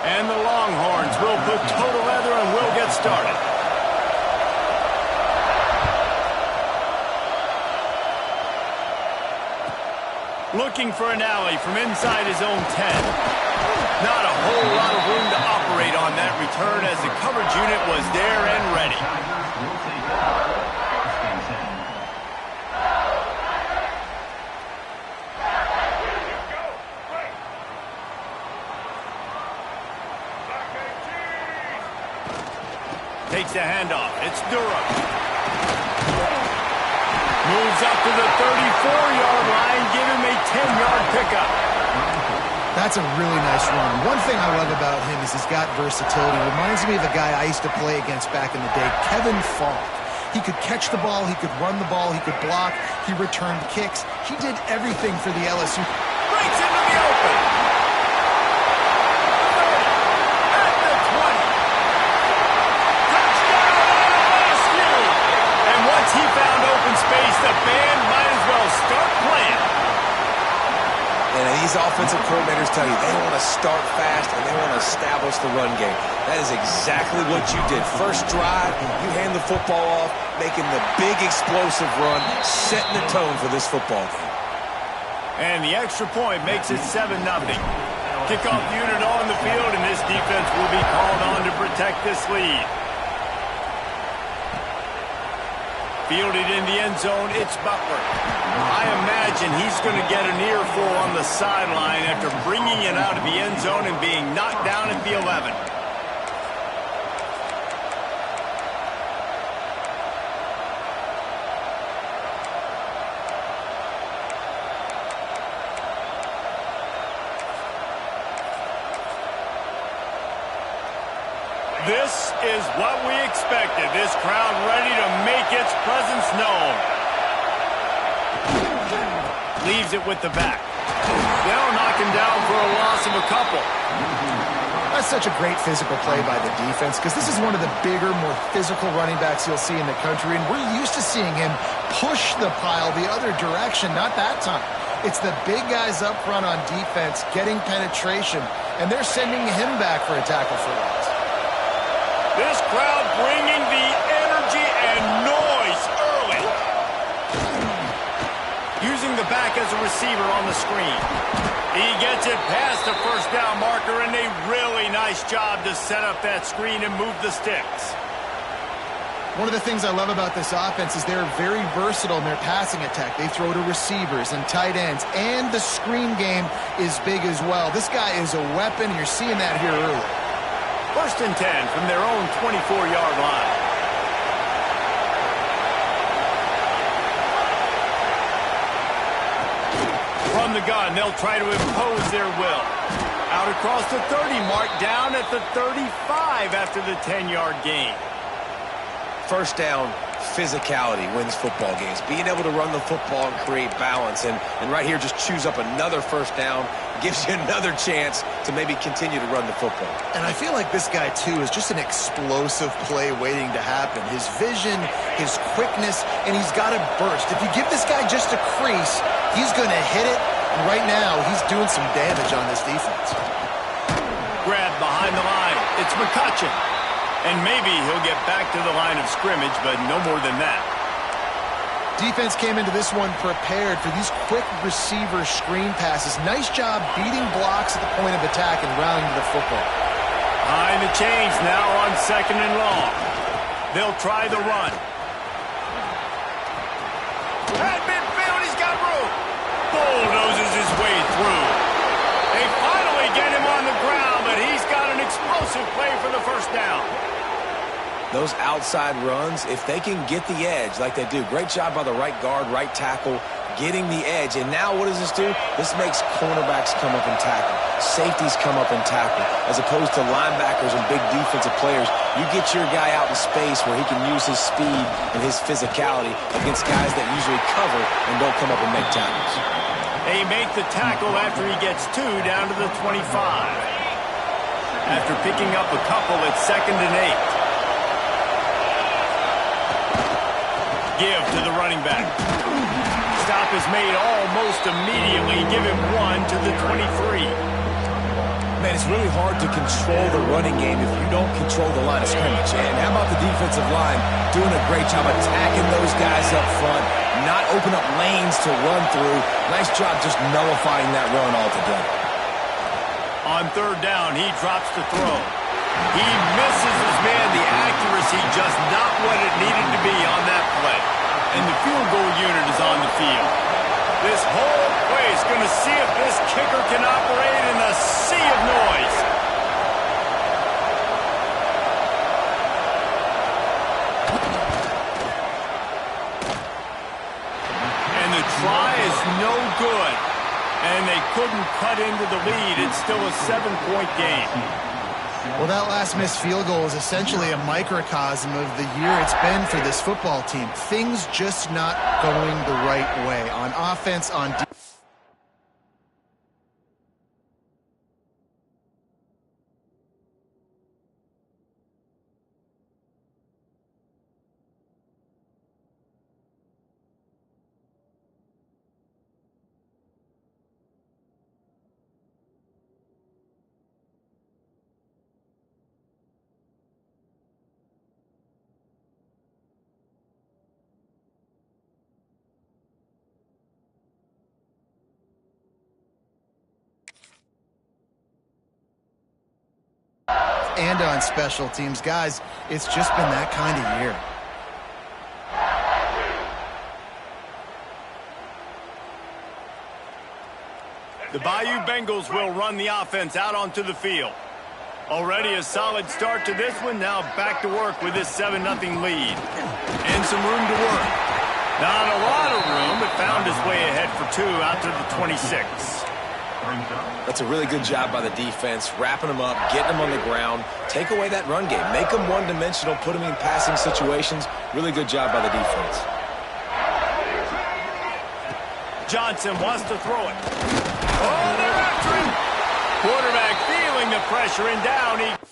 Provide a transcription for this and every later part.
And the Longhorns will put total leather and will get started. Looking for an alley from inside his own 10. Not a whole lot of room to operate on that return as the coverage unit was there and ready. Takes the handoff. It's Durham. Moves up to the 34-yard line. Give him a 10-yard pickup. That's a really nice run. One thing I love about him is he's got versatility. Reminds me of a guy I used to play against back in the day, Kevin Falk. He could catch the ball, he could run the ball, he could block, he returned kicks. He did everything for the LSU. Breaks into the open. 30, at the 20. Touchdown, LSU! And once he found open space, the band might as well start playing. And these offensive coordinators tell you they want to start fast and they want to establish the run game. That is exactly what you did. First drive, you hand the football off, making the big explosive run, setting the tone for this football game. And the extra point makes it 7-0. Kickoff unit on the field, and this defense will be called on to protect this lead. Fielded in the end zone, it's Butler. I imagine he's going to get an earful on the sideline after bringing it out of the end zone and being knocked down at the 11. This is what we expected. This crowd ready to make its presence known. Leaves it with the back. They'll knock him down for a loss of a couple. That's such a great physical play by the defense because this is one of the bigger, more physical running backs you'll see in the country, and we're used to seeing him push the pile the other direction. Not that time. It's the big guys up front on defense getting penetration, and they're sending him back for a tackle for loss. This crowd bringing the energy and noise early. Using the back as a receiver on the screen. He gets it past the first down marker, and a really nice job to set up that screen and move the sticks. One of the things I love about this offense is they're very versatile in their passing attack. They throw to receivers and tight ends, and the screen game is big as well. This guy is a weapon, and you're seeing that here early. First and 10 from their own 24-yard line. From the gun, they'll try to impose their will. Out across the 30 mark, down at the 35 after the 10-yard gain. First down, physicality wins football games. Being able to run the football and create balance. And right here, just choose up another first down. Gives you another chance to maybe continue to run the football. And I feel like this guy, too, is just an explosive play waiting to happen. His vision, his quickness, and he's got a burst. If you give this guy just a crease, he's going to hit it. And right now, he's doing some damage on this defense. Grabbed behind the line. It's McCutcheon. And maybe he'll get back to the line of scrimmage, but no more than that. Defense came into this one prepared for these quick receiver screen passes. Nice job beating blocks at the point of attack and rounding to the football. Behind the chains now on 2nd and long. They'll try the run. At midfield, he's got room. Bulldozes his way through. They finally get him on the ground, but he's got an explosive play for the first down. Those outside runs, if they can get the edge like they do, great job by the right guard, right tackle, getting the edge. And now what does this do? This makes cornerbacks come up and tackle. Safeties come up and tackle. As opposed to linebackers and big defensive players, you get your guy out in space where he can use his speed and his physicality against guys that usually cover and don't come up and make tackles. They make the tackle after he gets 2 down to the 25. After picking up a couple at 2nd and 8. Give to the running back. Stop is made almost immediately. Give him 1 to the 23. Man, it's really hard to control the running game if you don't control the line of scrimmage. And how about the defensive line doing a great job attacking those guys up front, not open up lanes to run through. Nice job just nullifying that run altogether. On third down, he drops to throw. He misses his man. The accuracy just not what it needed to be on that play. And the field goal unit is on the field. This whole place going to see if this kicker can operate in a sea of noise. And the try is no good. And they couldn't cut into the lead. It's still a 7-point game. Well, that last missed field goal is essentially a microcosm of the year it's been for this football team. Things just not going the right way on offense, on defense. And on special teams. Guys, it's just been that kind of year. The Bayou Bengals will run the offense out onto the field. Already a solid start to this one. Now back to work with this 7-0 lead. And some room to work. Not a lot of room, but found his way ahead for 2 out to the 26. That's a really good job by the defense, wrapping them up, getting them on the ground, take away that run game, make them one-dimensional, put them in passing situations. Really good job by the defense. Johnson wants to throw it. Oh, they're after him. Quarterback feeling the pressure and down. He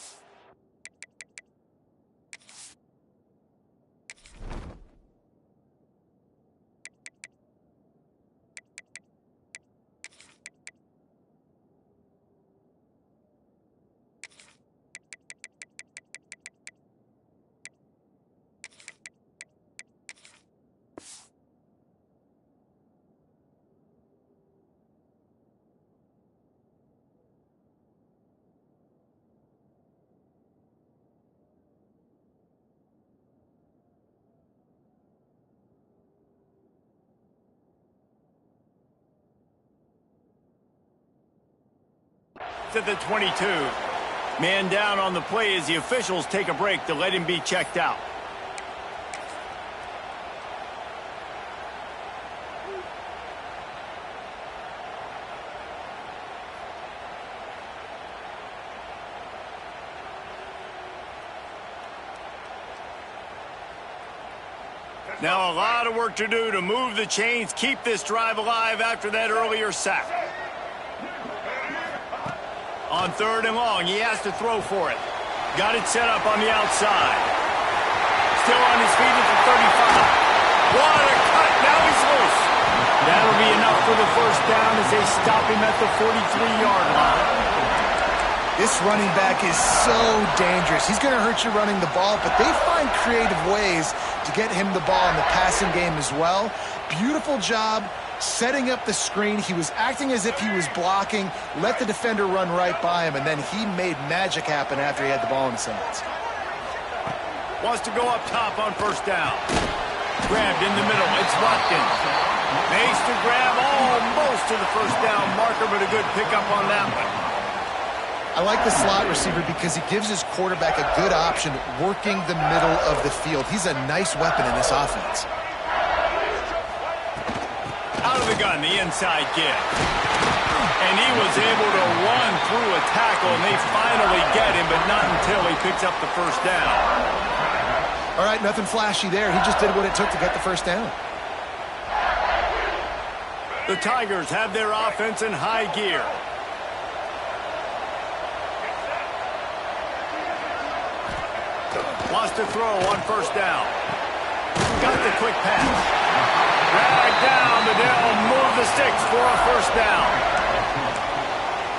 to the 22. Man down on the play as the officials take a break to let him be checked out. Now a lot of work to do to move the chains, keep this drive alive after that earlier sack. On third and long, he has to throw for it. Got it set up on the outside. Still on his feet at the 35. What a cut, now he's loose. That'll be enough for the first down as they stop him at the 43-yard line. This running back is so dangerous. He's going to hurt you running the ball, but they find creative ways to get him the ball in the passing game as well. Beautiful job setting up the screen. He was acting as if he was blocking, let the defender run right by him, and then he made magic happen after he had the ball in his hands. Wants to go up top on first down. Grabbed in the middle. It's Watkins. Makes the grab almost to the first down marker, but a good pickup on that one. I like the slot receiver because he gives his quarterback a good option working the middle of the field. He's a nice weapon in this offense. Out of the gun, the inside give. And he was able to run through a tackle, and they finally get him, but not until he picks up the first down. All right, nothing flashy there. He just did what it took to get the first down. The Tigers have their offense in high gear. Wants to throw on first down. Got the quick pass. Dragged down, but they'll move the sticks for a first down.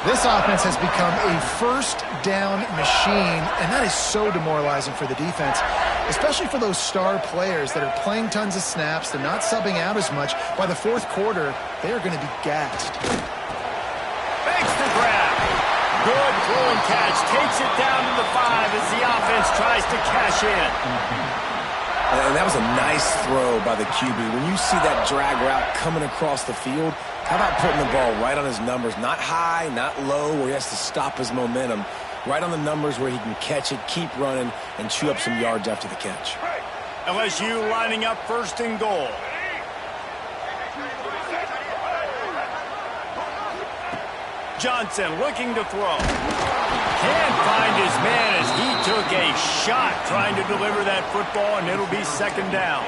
This offense has become a first down machine, and that is so demoralizing for the defense, especially for those star players that are playing tons of snaps. They're not subbing out as much. By the fourth quarter, they are going to be gassed. Fakes the grab. Good throw and catch. Takes it down to the 5 as the offense tries to cash in. And that was a nice throw by the QB. When you see that drag route coming across the field, how about putting the ball right on his numbers? Not high, not low, where he has to stop his momentum. Right on the numbers where he can catch it, keep running, and chew up some yards after the catch. LSU lining up first and goal. Johnson looking to throw. Can't find his man as he took a shot trying to deliver that football, and it'll be second down.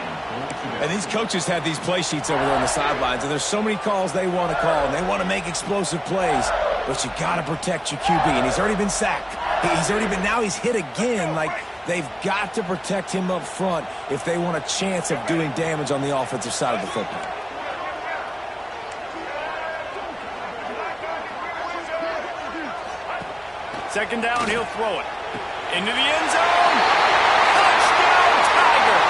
And these coaches have these play sheets over there on the sidelines, and there's so many calls they want to call, and they want to make explosive plays, but you got to protect your QB, and he's already been sacked. Now he's hit again. Like, they've got to protect him up front if they want a chance of doing damage on the offensive side of the football. Second down, he'll throw it. Into the end zone. Touchdown, Tiger.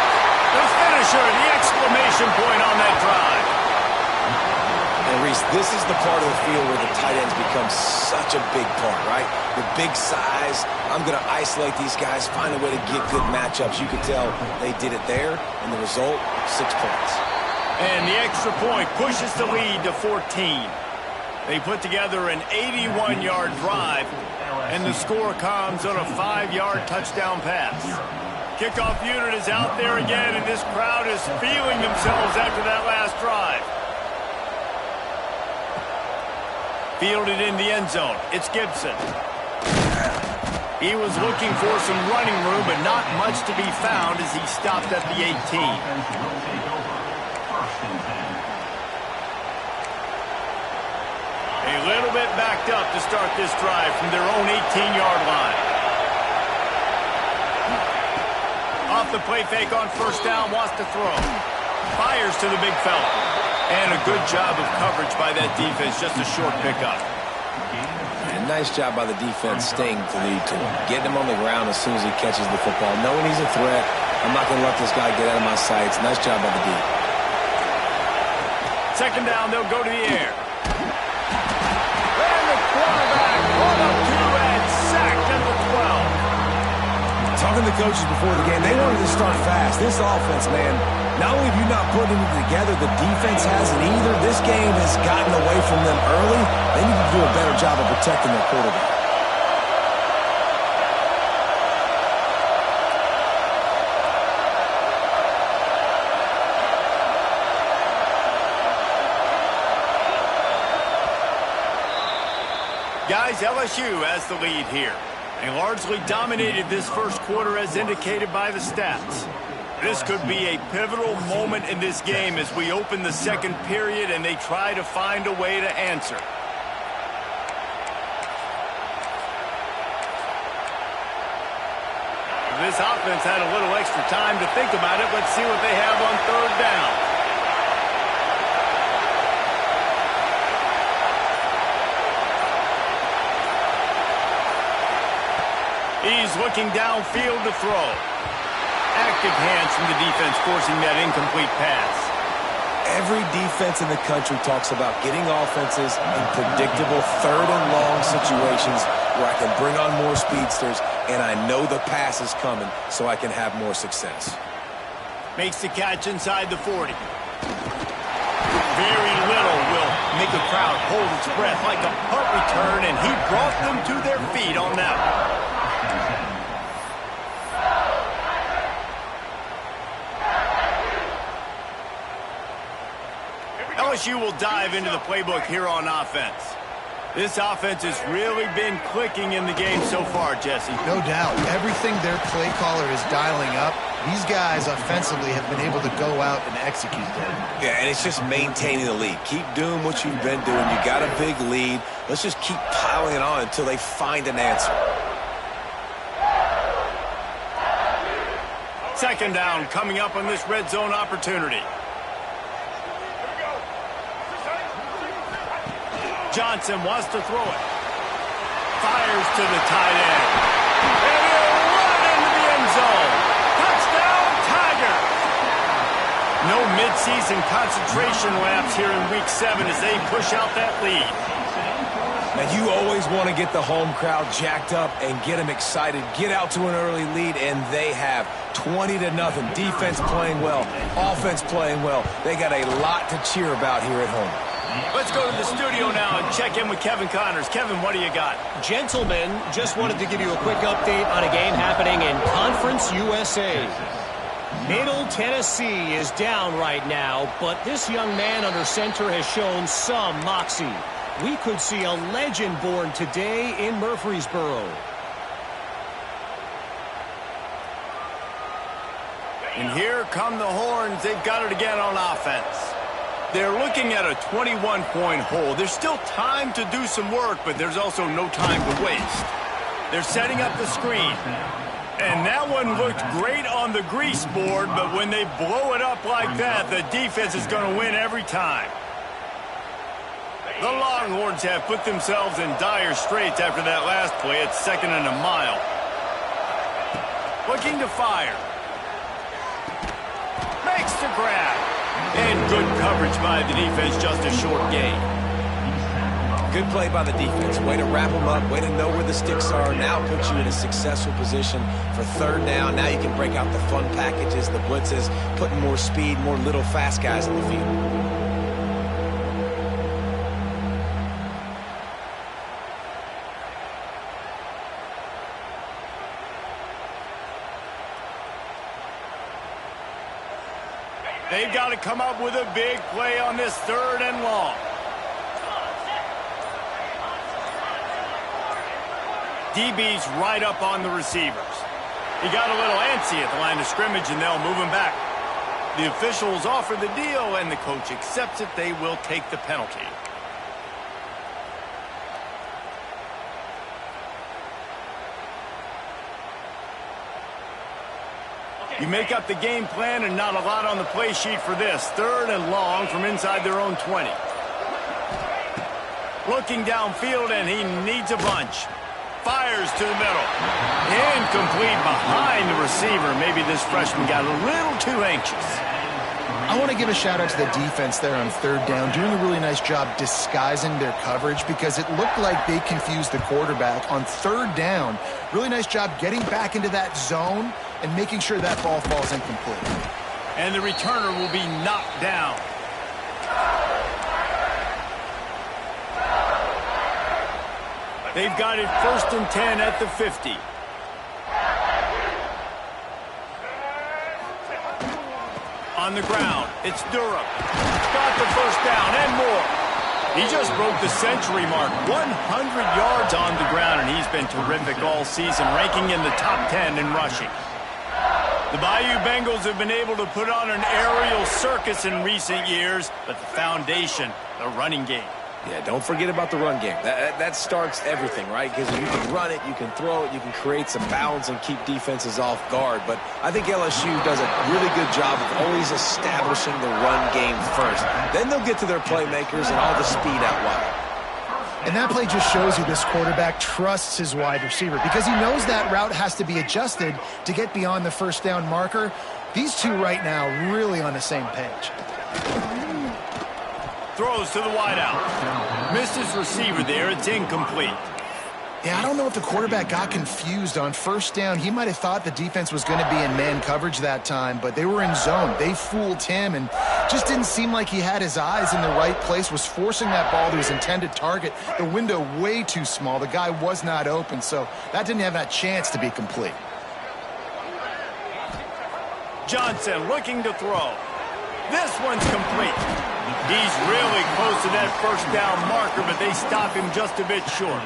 The finisher, the exclamation point on that drive. And Reese, this is the part of the field where the tight ends become such a big part, right? The big size. I'm going to isolate these guys, find a way to get good matchups. You could tell they did it there, and the result, 6 points. And the extra point pushes the lead to 14. They put together an 81-yard drive, and the score comes on a 5-yard touchdown pass. Kickoff unit is out there again, and this crowd is feeling themselves after that last drive. Fielded in the end zone. It's Gibson. He was looking for some running room, but not much to be found as he stopped at the 18. A little bit backed up to start this drive from their own 18-yard line. Off the play fake on first down, wants to throw. Fires to the big fella. And a good job of coverage by that defense, just a short pickup. And nice job by the defense staying to lead to him. Getting him on the ground as soon as he catches the football. Knowing he's a threat, I'm not going to let this guy get out of my sights. Nice job by the D. Second down, they'll go to the air. And the quarterback brought up 2 and sacked at the 12. Talking to the coaches before the game, they wanted to start fast. This offense, man, not only have you not put it together, the defense hasn't either. This game has gotten away from them early. They need to do a better job of protecting their quarterback. Guys, LSU has the lead here. They largely dominated this first quarter as indicated by the stats. This could be a pivotal moment in this game as we open the second period and they try to find a way to answer. This offense had a little extra time to think about it. Let's see what they have on third down. He's looking downfield to throw. Active hands from the defense forcing that incomplete pass. Every defense in the country talks about getting offenses in predictable third and long situations where I can bring on more speedsters and I know the pass is coming so I can have more success. Makes the catch inside the 40. Very little will make a crowd hold its breath like a punt return, and he brought them to their feet on that one. LSU will dive into the playbook here on offense. This offense has really been clicking in the game so far, Jesse. No doubt. Everything their play caller is dialing up, these guys offensively have been able to go out and execute them. Yeah, and it's just maintaining the lead. Keep doing what you've been doing. You got a big lead. Let's just keep piling it on until they find an answer. Second down coming up on this red zone opportunity. Johnson wants to throw it. Fires to the tight end. And he'll run into the end zone. Touchdown, Tiger! No midseason concentration laps here in Week 7 as they push out that lead. Now, you always want to get the home crowd jacked up and get them excited. Get out to an early lead, and they have 20-0. Defense playing well, offense playing well. They got a lot to cheer about here at home. Let's go to the studio now and check in with Kevin Connors. Kevin, what do you got? Gentlemen, just wanted to give you a quick update on a game happening in Conference USA. Middle Tennessee is down right now, but this young man under center has shown some moxie. We could see a legend born today in Murfreesboro. And here come the Horns. They've got it again on offense. They're looking at a 21-point hole. There's still time to do some work, but there's also no time to waste. They're setting up the screen. And that one looked great on the grease board, but when they blow it up like that, the defense is going to win every time. The Longhorns have put themselves in dire straits after that last play. It's 2nd and a mile. Looking to fire. Makes the grab. And good coverage by the defense, just a short gain. Good play by the defense. Way to wrap them up. Way to know where the sticks are. Now puts you in a successful position for 3rd down. Now you can break out the fun packages, the blitzes, putting more speed, more little fast guys in the field. They've got to come up with a big play on this 3rd and long. DB's right up on the receivers. He got a little antsy at the line of scrimmage, and they'll move him back. The officials offer the deal, and the coach accepts it. They will take the penalty. You make up the game plan and not a lot on the play sheet for this. 3rd and long from inside their own 20. Looking downfield, and he needs a bunch. Fires to the middle. Incomplete behind the receiver. Maybe this freshman got a little too anxious. I want to give a shout out to the defense there on 3rd down, doing a really nice job disguising their coverage because it looked like they confused the quarterback on 3rd down. Really nice job getting back into that zone and making sure that ball falls incomplete. And the returner will be knocked down. They've got it 1st and 10 at the 50. On the ground, it's Durham. Got the 1st down and more. He just broke the century mark, 100 yards on the ground, and he's been terrific all season, ranking in the top 10 in rushing. The Bayou Bengals have been able to put on an aerial circus in recent years, but the foundation, the running game. Yeah, don't forget about the run game. That starts everything, right? Because you can run it, you can throw it, you can create some balance and keep defenses off guard. But I think LSU does a really good job of always establishing the run game first. Then they'll get to their playmakers and all the speed out wide. And that play just shows you this quarterback trusts his wide receiver because he knows that route has to be adjusted to get beyond the 1st down marker. These two right now really on the same page. Throws to the wideout. Missed his receiver there. It's incomplete. Yeah, I don't know if the quarterback got confused on 1st down. He might have thought the defense was going to be in man coverage that time, but they were in zone. They fooled him and just didn't seem like he had his eyes in the right place, was forcing that ball to his intended target. The window way too small. The guy was not open, so that didn't have that chance to be complete. Johnson looking to throw. This one's complete. He's really close to that 1st down marker, but they stop him just a bit short.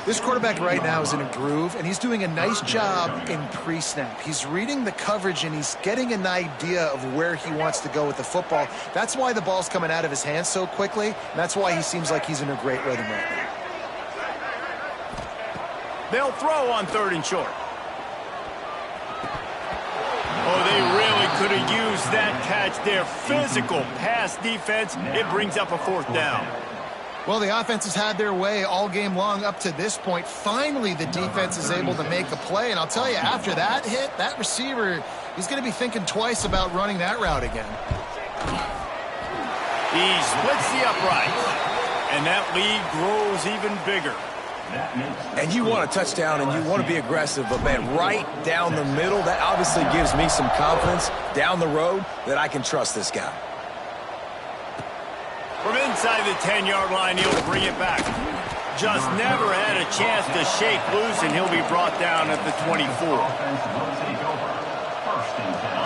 This quarterback right now is in a groove, and he's doing a nice job in pre-snap. He's reading the coverage, and he's getting an idea of where he wants to go with the football. That's why the ball's coming out of his hands so quickly, and that's why he seems like he's in a great rhythm right now. They'll throw on 3rd and short. Oh, they really could have used that catch there. Physical pass defense. It brings up a 4th down. Well, the offense has had their way all game long up to this point. Finally, the defense is able to make a play. And I'll tell you, after that hit, that receiver, he's going to be thinking twice about running that route again. He splits the uprights, and that lead grows even bigger. And you want a touchdown and you want to be aggressive, but, man, right down the middle, that obviously gives me some confidence down the road that I can trust this guy. From inside the 10-yard line, he'll bring it back. Just never had a chance to shake loose, and he'll be brought down at the 24.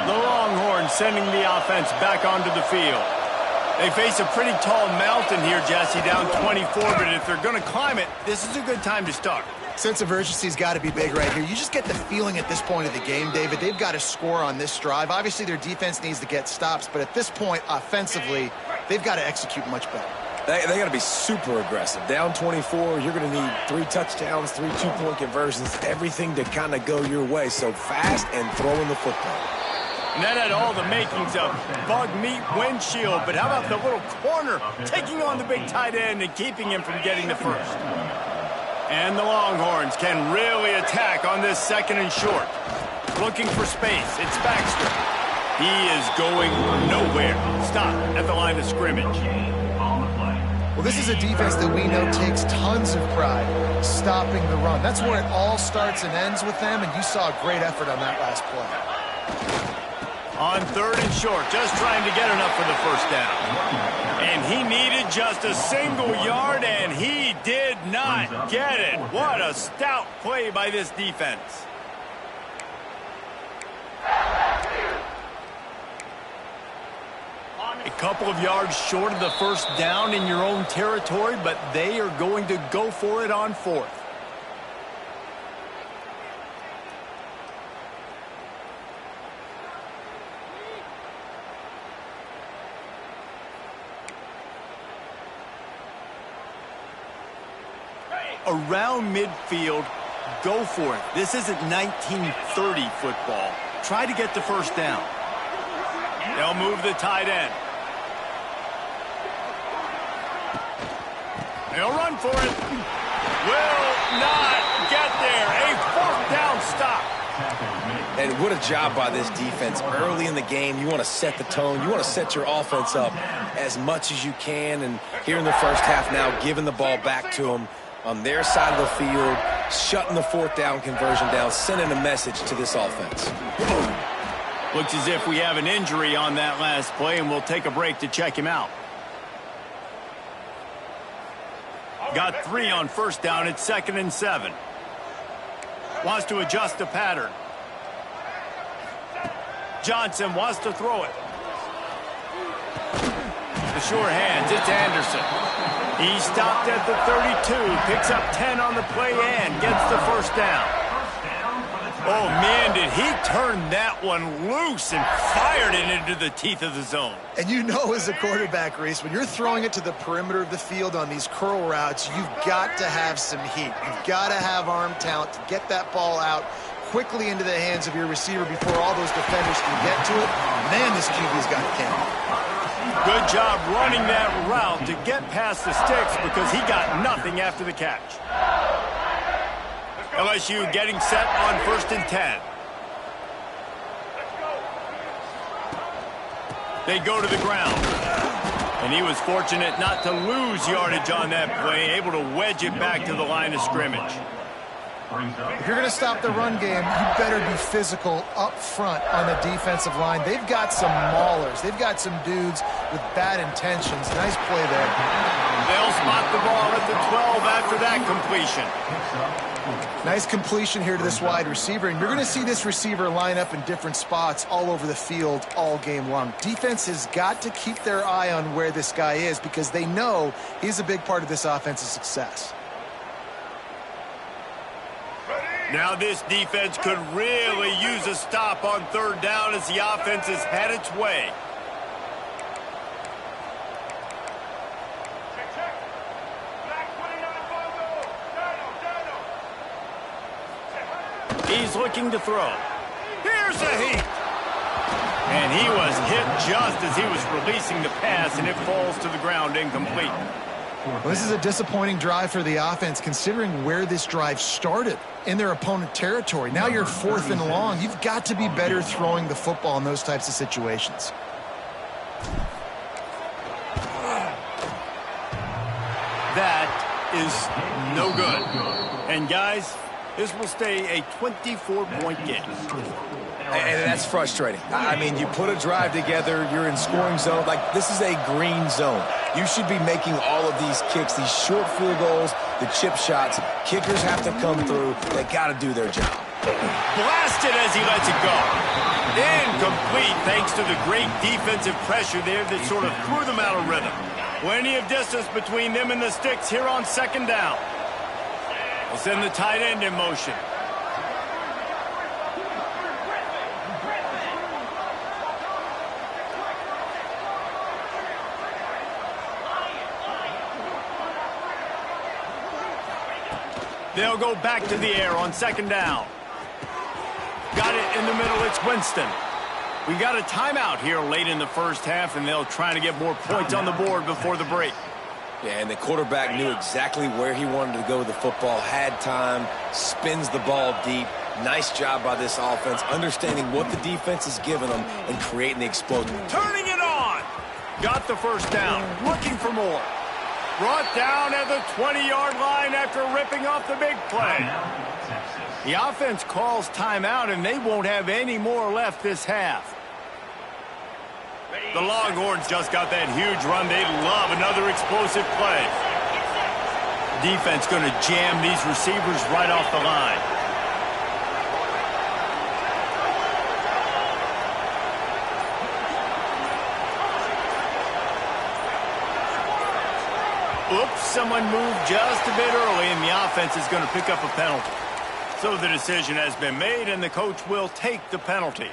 The Longhorns sending the offense back onto the field. They face a pretty tall mountain here, Jesse, down 24, but if they're going to climb it, this is a good time to start. Sense of urgency's got to be big right here. You just get the feeling at this point of the game, David, they've got to score on this drive. Obviously, their defense needs to get stops, but at this point, offensively, they've got to execute much better. They got to be super aggressive. Down 24, you're going to need 3 touchdowns, 3 two-point conversions, everything to kind of go your way. So fast and throwing the football. And that had all the makings of bug meat windshield, but how about the little corner taking on the big tight end and keeping him from getting the first? And the Longhorns can really attack on this second and short. Looking for space. It's Baxter. He is going nowhere. Stop at the line of scrimmage. Well, this is a defense that we know takes tons of pride stopping the run. That's where it all starts and ends with them, and you saw a great effort on that last play. On third and short, just trying to get enough for the first down. And he needed just a single yard, and he did not get it. What a stout play by this defense. A couple of yards short of the first down in your own territory, but they are going to go for it on fourth. Around midfield, go for it. This isn't 1930 football. Try to get the first down. They'll move the tight end. They'll run for it. Will not get there. A fourth down stop. And what a job by this defense. Early in the game, you want to set the tone. You want to set your offense up as much as you can. And here in the first half now, giving the ball back to them on their side of the field, shutting the fourth down conversion down, sending a message to this offense. Looks as if we have an injury on that last play, and we'll take a break to check him out. Got 3 on first down. It's 2nd and 7. Wants to adjust the pattern. Johnson wants to throw it. The sure hands. It's Anderson. He stopped at the 32, picks up 10 on the play and gets the first down. Oh, man, did he turn that one loose and fired it into the teeth of the zone. And you know as a quarterback, Reese, when you're throwing it to the perimeter of the field on these curl routes, you've got to have some heat. You've got to have arm talent to get that ball out quickly into the hands of your receiver before all those defenders can get to it. Man, this QB's got a cannon. Good job running that route to get past the sticks because he got nothing after the catch. LSU getting set on 1st and 10. They go to the ground. And he was fortunate not to lose yardage on that play, able to wedge it back to the line of scrimmage. If you're going to stop the run game, you better be physical up front on the defensive line. They've got some maulers. They've got some dudes with bad intentions. Nice play there. They'll spot the ball at the 12 after that completion. Nice completion here to this wide receiver, and you're going to see this receiver line up in different spots all over the field all game long. Defense has got to keep their eye on where this guy is because they know he's a big part of this offense's success. Now this defense could really use a stop on 3rd down as the offense has had its way. He's looking to throw. Here's a heat. And he was hit just as he was releasing the pass, and it falls to the ground incomplete. Well, this is a disappointing drive for the offense, considering where this drive started in their opponent territory. Now you're 4th and long. You've got to be better throwing the football in those types of situations. That is no good. And, guys, this will stay a 24-point game. And that's frustrating. I mean, you put a drive together, you're in scoring zone. Like, this is a green zone. You should be making all of these kicks, these short field goals, the chip shots. Kickers have to come through. They got to do their job. Blasted as he lets it go. Incomplete thanks to the great defensive pressure there that sort of threw them out of rhythm. Plenty of distance between them and the sticks here on 2nd down. We'll send the tight end in motion. They'll go back to the air on 2nd down. Got it in the middle. It's Winston. We got a timeout here late in the first half, and they'll try to get more points on the board before the break. Yeah, and the quarterback knew exactly where he wanted to go with the football, had time, spins the ball deep. Nice job by this offense, understanding what the defense is giving them and creating the explosion. Turning it on. Got the first down. Looking for more. Brought down at the 20-yard line after ripping off the big play. The offense calls timeout, and they won't have any more left this half. The Longhorns just got that huge run. They love another explosive play. Defense going to jam these receivers right off the line. Oops, someone moved just a bit early, and the offense is going to pick up a penalty. So the decision has been made, and the coach will take the penalty.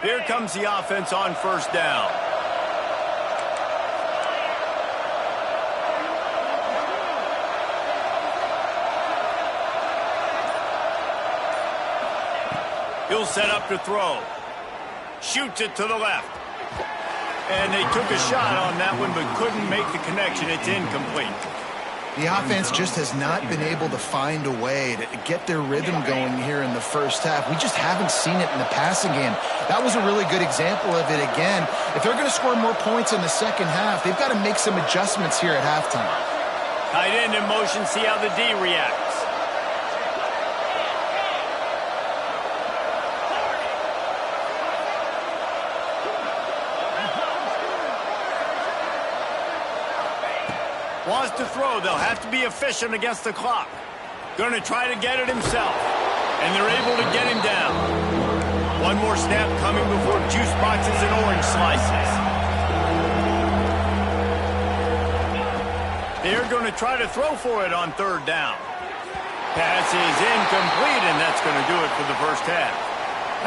Here comes the offense on 1st down. He'll set up to throw. Shoots it to the left. And they took a shot on that one, but couldn't make the connection. It's incomplete. The offense just has not been able to find a way to get their rhythm going here in the first half. We just haven't seen it in the passing game. That was a really good example of it again. If they're going to score more points in the second half, they've got to make some adjustments here at halftime. Tight end in motion, see how the D reacts. Wants to throw. They'll have to be efficient against the clock. Going to try to get it himself. And they're able to get him down. One more snap coming before juice boxes and orange slices. They're going to try to throw for it on 3rd down. Pass is incomplete, and that's going to do it for the first half.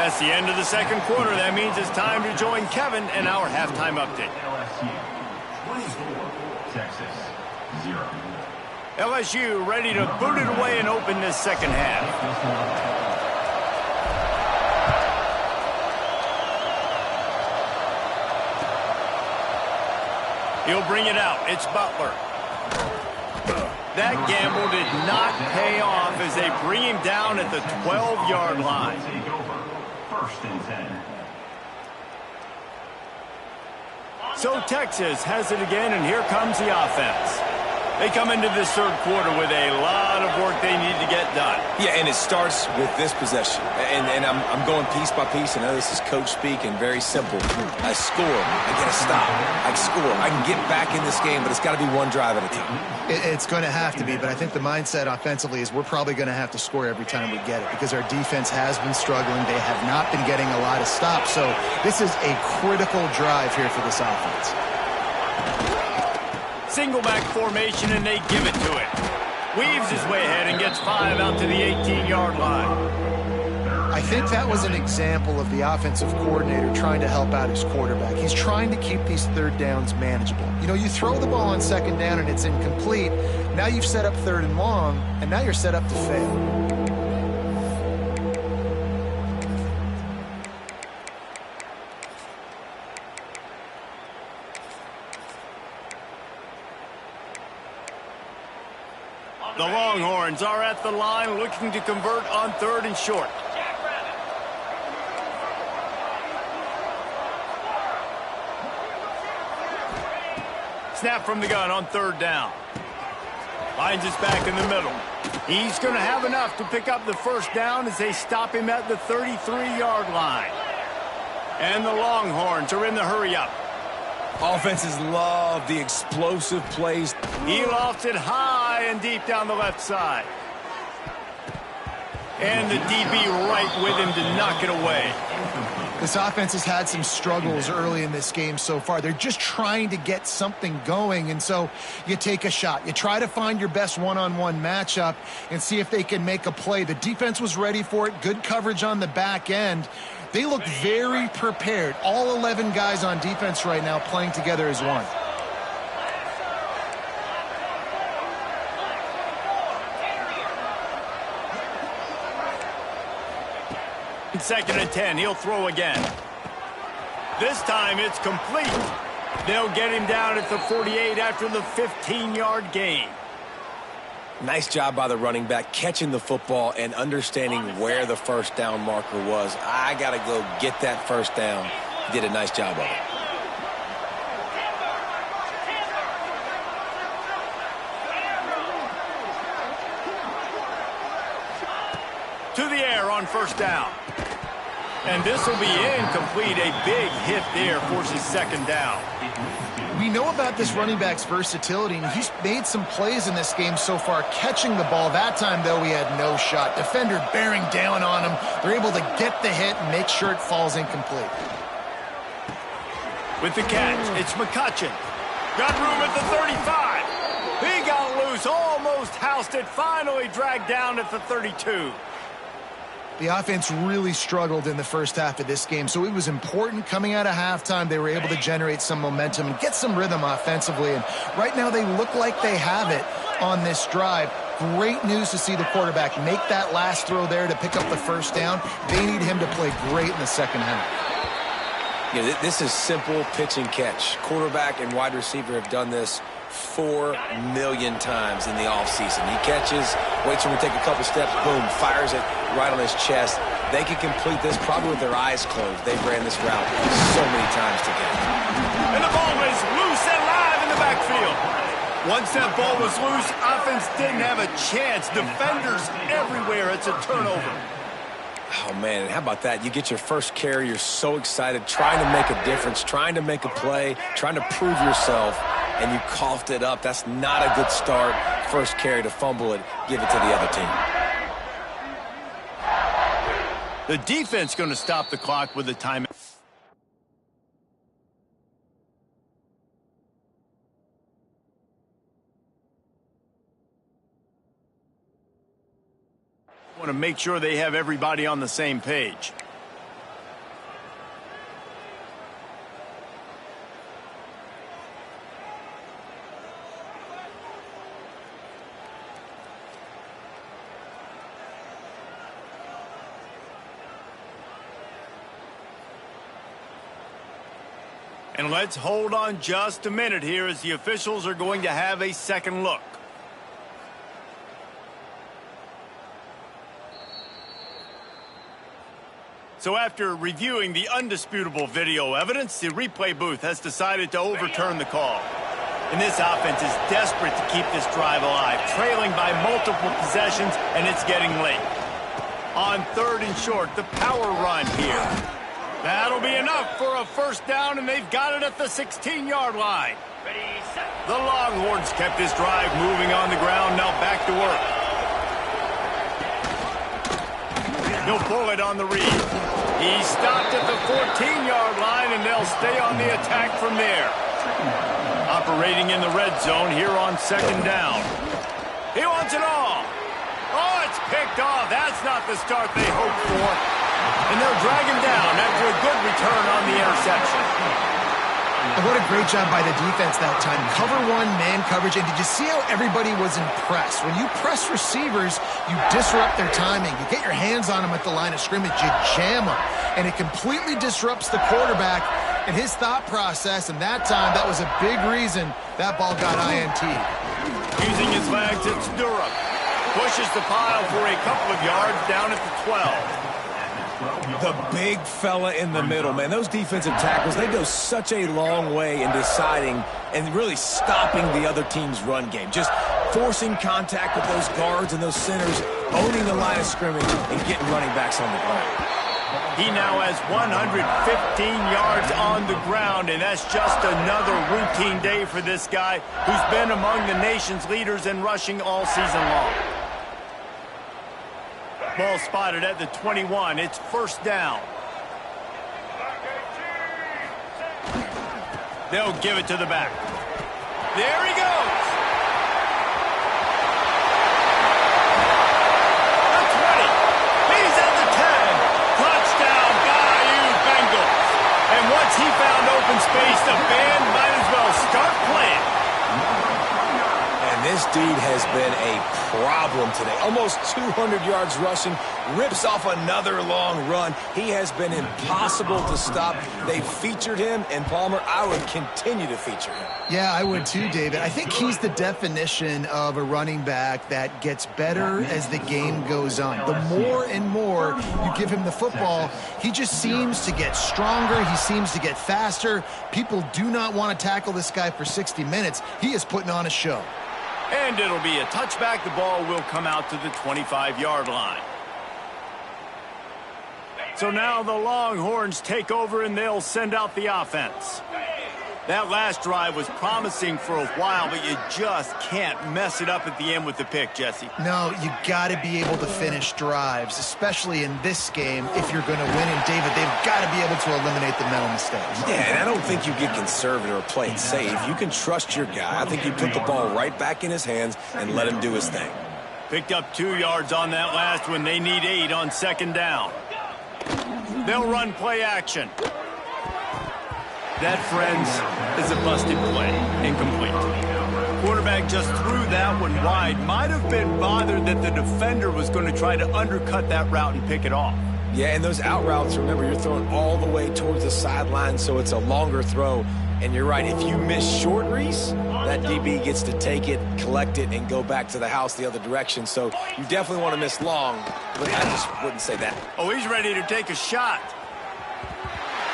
That's the end of the 2nd quarter. That means it's time to join Kevin in our halftime update. LSU ready to boot it away and open this 2nd half. He'll bring it out. It's Butler. That gamble did not pay off as they bring him down at the 12-yard line. So Texas has it again, and here comes the offense. They come into this 3rd quarter with a lot of work they need to get done. Yeah, and it starts with this possession. And I'm going piece by piece. I know this is coach speak and very simple. I score. I get a stop. I score. I can get back in this game, but it's got to be one drive at a time. It's going to have to be, but I think the mindset offensively is we're probably going to have to score every time we get it because our defense has been struggling. They have not been getting a lot of stops. So this is a critical drive here for this offense. Single back formation, and they give it to it. Weaves his way ahead and gets 5 out to the 18-yard line. I think that was an example of the offensive coordinator trying to help out his quarterback. He's trying to keep these 3rd downs manageable. You know, you throw the ball on 2nd down and it's incomplete. Now you've set up 3rd and long, and now you're set up to fail. The Longhorns are at the line looking to convert on 3rd and short. Snap from the gun on 3rd down. Finds his back in the middle. He's going to have enough to pick up the first down as they stop him at the 33-yard line. And the Longhorns are in the hurry-up. Offenses love the explosive plays. He lofts it high and deep down the left side. And the DB right with him to knock it away. This offense has had some struggles early in this game so far. They're just trying to get something going, and so you take a shot. You try to find your best one-on-one matchup and see if they can make a play. The defense was ready for it. Good coverage on the back end. They look very prepared. All 11 guys on defense right now playing together as one. Second and 10, he'll throw again. This time it's complete. They'll get him down at the 48 after the 15-yard gain. Nice job by the running back catching the football and understanding where the first down marker was. I got to go get that first down. He did a nice job of it. To the air on first down. And this will be incomplete. A big hit there forces second down. We know about this running back's versatility, and he's made some plays in this game so far catching the ball. That time, though, he had no shot. Defender bearing down on him. They're able to get the hit and make sure it falls incomplete. With the catch, it's McCutcheon. Got room at the 35. He got loose, almost housed it, finally dragged down at the 32. The offense really struggled in the first half of this game, so it was important coming out of halftime. They were able to generate some momentum and get some rhythm offensively, and right now they look like they have it on this drive. Great news to see the quarterback make that last throw there to pick up the first down. They need him to play great in the second half. Yeah, this is simple pitch and catch. Quarterback and wide receiver have done this 4 million times in the offseason. He catches, waits for him to take a couple steps, boom, fires it right on his chest. They can complete this probably with their eyes closed. They ran this route so many times together. And the ball is loose and live in the backfield. Once that ball was loose, offense didn't have a chance. Defenders everywhere. It's a turnover. Oh, man, and how about that? You get your first carry, you're so excited, trying to make a difference, trying to make a play, trying to prove yourself, and you coughed it up. That's not a good start. First carry to fumble it, give it to the other team. The defense going to stop the clock with a timeout. Want to make sure they have everybody on the same page. And let's hold on just a minute here as the officials are going to have a second look. So after reviewing the undisputable video evidence, the replay booth has decided to overturn the call. And this offense is desperate to keep this drive alive, trailing by multiple possessions, and it's getting late. On third and short, the power run here. That'll be enough for a first down, and they've got it at the 16-yard line. The Longhorns kept this drive moving on the ground, now back to work. He'll pull it on the read. He stopped at the 14-yard line, and they'll stay on the attack from there. Operating in the red zone here on second down. He wants it all. Oh, it's picked off. That's not the start they hoped for. And they'll drag him down after a good return on the interception. And what a great job by the defense that time. Cover one, man coverage. And did you see how everybody was impressed? When you press receivers, you disrupt their timing. You get your hands on them at the line of scrimmage. You jam them. And it completely disrupts the quarterback and his thought process. And that time, that was a big reason that ball got INT'd. Using his legs, it's Durham. Pushes the pile for a couple of yards down at the 12. The big fella in the middle, man. Those defensive tackles, they go such a long way in deciding and really stopping the other team's run game. Just forcing contact with those guards and those centers, owning the line of scrimmage, and getting running backs on the ground. He now has 115 yards on the ground, and that's just another routine day for this guy who's been among the nation's leaders in rushing all season long. Ball spotted at the 21. It's first down. They'll give it to the back. There he goes. The 20. He's at the 10. Touchdown, Bayou Bengals. And once he found open space, the band might as well start playing. And this dude has been a problem today. Almost 200 yards rushing, rips off another long run. He has been impossible to stop. They've featured him, and Palmer, I would continue to feature him. Yeah, I would too, David. I think he's the definition of a running back that gets better as the game goes on. The more and more you give him the football, he just seems to get stronger. He seems to get faster. People do not want to tackle this guy for 60 minutes. He is putting on a show. And it'll be a touchback. The ball will come out to the 25-yard line. So now the Longhorns take over, and they'll send out the offense. That last drive was promising for a while, but you just can't mess it up at the end with the pick, Jesse. No, you got to be able to finish drives, especially in this game if you're going to win. And, David, they've got to be able to eliminate the mental mistakes. Yeah, and I don't think you get conservative or play it safe. You can trust your guy. I think you put the ball right back in his hands and let him do his thing. Picked up 2 yards on that last one. They need 8 on second down. They'll run play action. That, friends, is a busted play. Incomplete. Quarterback just threw that one wide. Might have been bothered that the defender was going to try to undercut that route and pick it off. Yeah, and those out routes, remember, you're throwing all the way towards the sideline, so it's a longer throw. And you're right, if you miss short, Reese, that DB gets to take it, collect it, and go back to the house the other direction. So you definitely want to miss long, but I just wouldn't say that. Oh, he's ready to take a shot.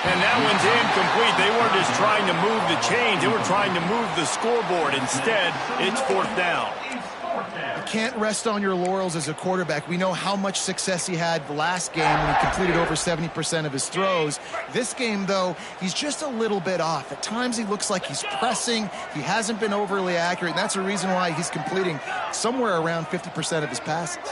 And that one's incomplete. They weren't just trying to move the chains. They were trying to move the scoreboard. Instead, it's fourth down. You can't rest on your laurels as a quarterback. We know how much success he had the last game when he completed over 70% of his throws. This game, though, he's just a little bit off. At times, he looks like he's pressing. He hasn't been overly accurate, and that's a reason why he's completing somewhere around 50% of his passes.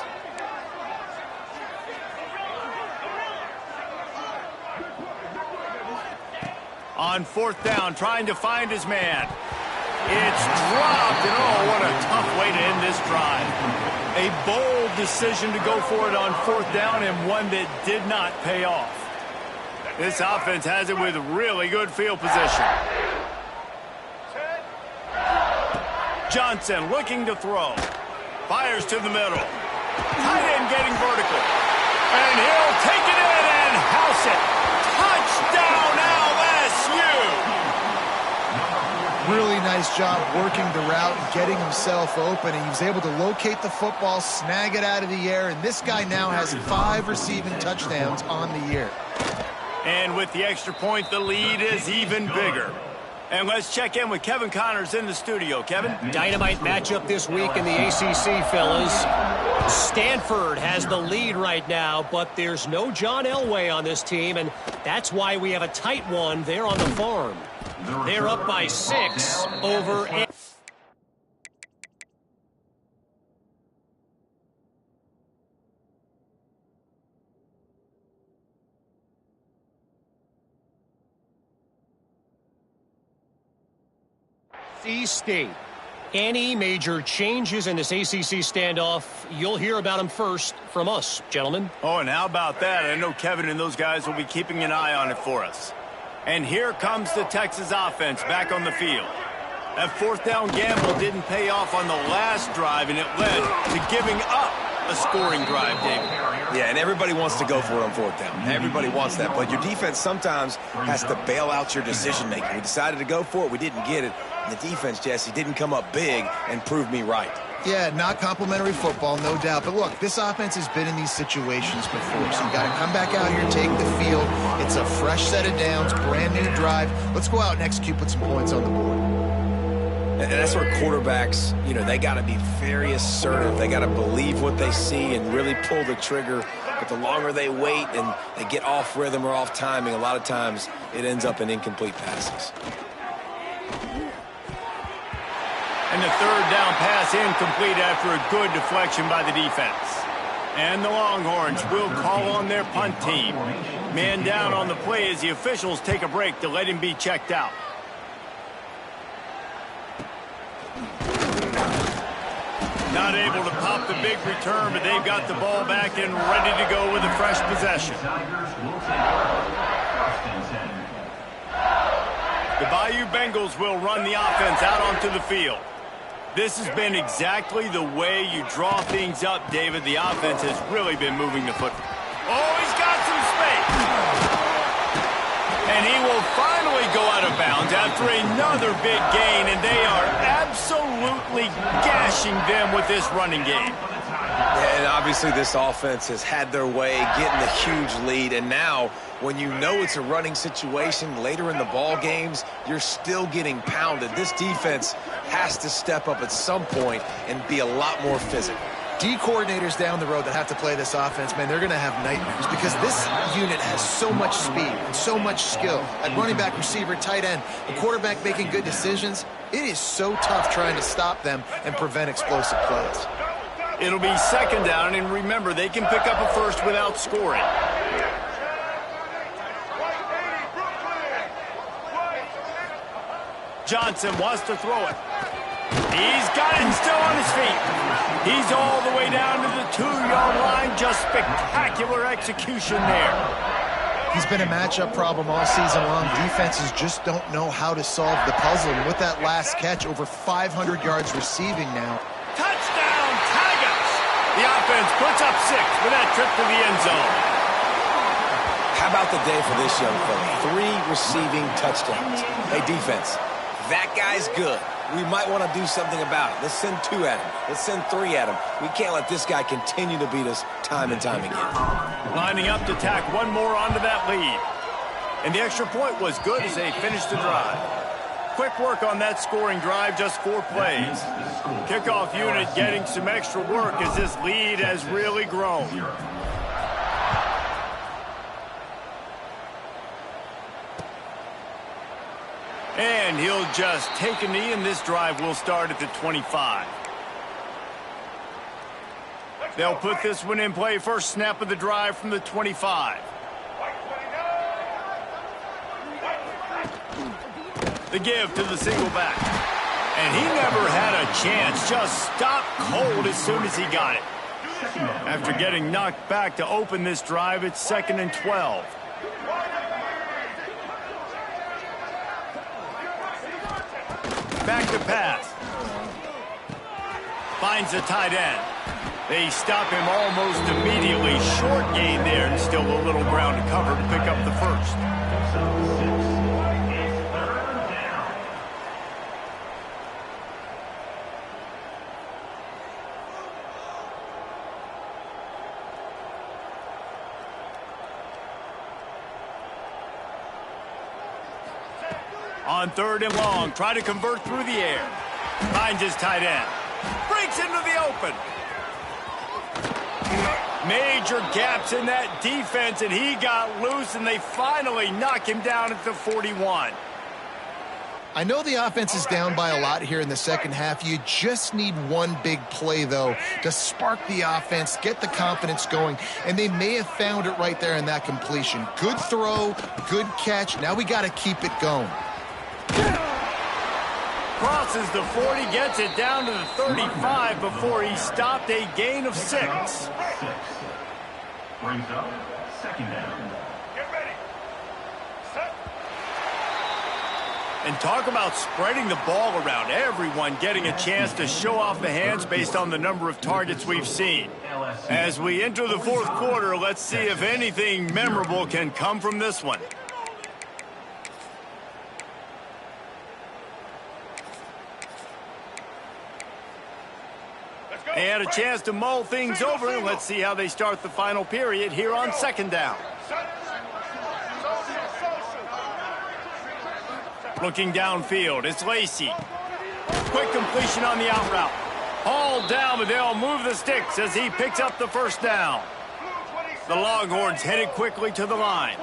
On fourth down, trying to find his man. It's dropped, and oh, what a tough way to end this drive. A bold decision to go for it on fourth down, and one that did not pay off. This offense has it with really good field position. Johnson looking to throw. Fires to the middle. Tight end getting vertical. And he'll take it in and house it. Touchdown, LSU! Really nice job working the route and getting himself open. And he was able to locate the football, snag it out of the air. And this guy now has 5 receiving touchdowns on the year. And with the extra point, the lead is even bigger. And let's check in with Kevin Connors in the studio. Kevin? Dynamite matchup this week in the ACC, fellas. Stanford has the lead right now, but there's no John Elway on this team, and that's why we have a tight one there on the farm. They're up by 6 over... State. Any major changes in this ACC standoff, you'll hear about them first from us, gentlemen. Oh, and how about that? I know Kevin and those guys will be keeping an eye on it for us. And here comes the Texas offense back on the field. That fourth down gamble didn't pay off on the last drive, and it led to giving up a scoring drive, David. Yeah, and everybody wants to go for it on fourth down. Everybody wants that, but your defense sometimes has to bail out your decision-making. We decided to go for it. We didn't get it. And the defense, Jesse, didn't come up big and prove me right. Yeah, not complimentary football, no doubt. But look, this offense has been in these situations before, so you got to come back out here, take the field. It's a fresh set of downs, brand new drive. Let's go out and execute, put some points on the board. And that's where quarterbacks, they got to be very assertive. They got to believe what they see and really pull the trigger. But the longer they wait and they get off rhythm or off timing, a lot of times it ends up in incomplete passes. And the third down pass incomplete after a good deflection by the defense. And the Longhorns will call on their punt team. Man down on the play as the officials take a break to let him be checked out. Not able to pop the big return, but they've got the ball back and ready to go with a fresh possession. The Bayou Bengals will run the offense out onto the field. This has been exactly the way you draw things up, David. The offense has really been moving the football. Oh, he's got some space. And he will finally go out of bounds after another big gain, and they are absolutely gashing them with this running game. Yeah, and obviously this offense has had their way, getting the huge lead, and now when you know it's a running situation later in the ball games, you're still getting pounded. This defense has to step up at some point and be a lot more physical. D coordinators down the road that have to play this offense, man, they're going to have nightmares because this unit has so much speed and so much skill. At running back, receiver, tight end, the quarterback making good decisions, it is so tough trying to stop them and prevent explosive plays. It'll be second down, and remember, they can pick up a first without scoring. Johnson wants to throw it. He's got it still on his feet. He's all the way down to the 2-yard line. Just spectacular execution there. He's been a matchup problem all season long. Defenses just don't know how to solve the puzzle. And with that last catch, over 500 yards receiving now. Touchdown, Tigers! The offense puts up 6 with that trip to the end zone. How about the day for this young fella? 3 receiving touchdowns. Hey, defense, that guy's good. We might want to do something about it. Let's send 2 at him. Let's send 3 at him. We can't let this guy continue to beat us time and time again. Lining up to tack one more onto that lead. And the extra point was good as they finished the drive. Quick work on that scoring drive, just 4 plays. Kickoff unit getting some extra work as this lead has really grown. And he'll just take a knee, and this drive will start at the 25. They'll put this one in play. First snap of the drive from the 25. The give to the single back. And he never had a chance. Just stopped cold as soon as he got it. After getting knocked back to open this drive, it's 2nd and 12. Back to pass. Finds the tight end. They stop him almost immediately. Short gain there and still a little ground to cover to pick up the first. On 3rd and long, try to convert through the air. Finds his tight end. Breaks into the open. Major gaps in that defense, and he got loose, and they finally knock him down at the 41. I know the offense is down by a lot here in the second half. You just need one big play, though, to spark the offense, get the confidence going, and they may have found it right there in that completion. Good throw, good catch. Now we got to keep it going. Crosses the 40, gets it down to the 35 before he stopped, a gain of 6. Brings up 2nd down. And talk about spreading the ball around. Everyone getting a chance to show off the hands based on the number of targets we've seen. As we enter the fourth quarter, let's see if anything memorable can come from this one. They had a chance to mull things over. Let's see how they start the final period here on second down. Looking downfield, it's Lacey. Quick completion on the out route. Hauled down, but they'll move the sticks as he picks up the first down. The Longhorns headed quickly to the line.